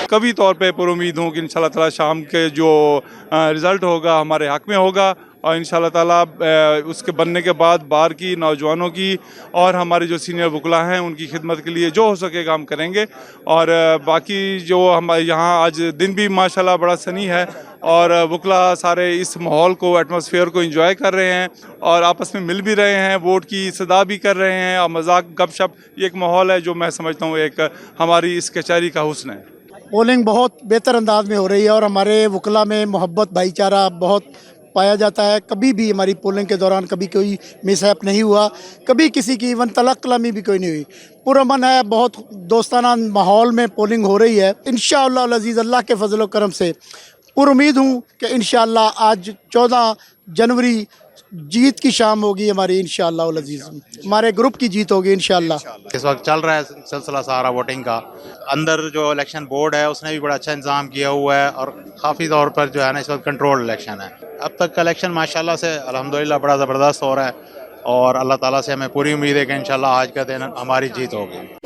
कभी तौर पे पुरुमीद हूँ कि इंशाल्लाह ताला शाम के जो रिज़ल्ट होगा हमारे हक़ में होगा और इंशाल्लाह ताला उसके बनने के बाद बाहर की नौजवानों की और हमारे जो सीनियर वकला हैं उनकी खिदमत के लिए जो हो सकेगा हम करेंगे। और बाकी जो हम यहाँ आज दिन भी माशाल्लाह बड़ा सनी है और वकला सारे इस माहौल को, एटमॉस्फेयर को एंजॉय कर रहे हैं और आपस में मिल भी रहे हैं, वोट की सदा भी कर रहे हैं और मजाक गपशप, ये एक माहौल है जो मैं समझता हूँ एक हमारी इस कचहरी का हुस्न है। पोलिंग बहुत बेहतर अंदाज में हो रही है और हमारे वकला में मोहब्बत भाईचारा बहुत पाया जाता है। कभी भी हमारी पोलिंग के दौरान कभी कोई मिसहैप नहीं हुआ, कभी किसी की इवन तलक कलामी भी कोई नहीं हुई। पुरअमन है, बहुत दोस्ताना माहौल में पोलिंग हो रही है। इंशाअल्लाह अज़ीज़ अल्लाह के फजल व करम से पुरुमीद हूँ कि इंशाअल्लाह आज 14 जनवरी जीत की शाम होगी हमारी, इंशाअल्लाह अज़ीज़ हमारे ग्रुप की जीत होगी इंशाअल्लाह। इस वक्त चल रहा है सिलसिला सारा वोटिंग का। अंदर जो इलेक्शन बोर्ड है उसने भी बड़ा अच्छा इंतजाम किया हुआ है और काफ़ी तौर पर जो है ना इस वक्त कंट्रोल इलेक्शन है। अब तक का इलेक्शन माशाल्लाह से अल्हम्दुलिल्लाह बड़ा ज़बरदस्त हो रहा है और अल्लाह ताला से हमें पूरी उम्मीद है कि इंशाल्लाह आज का दिन हमारी जीत होगी।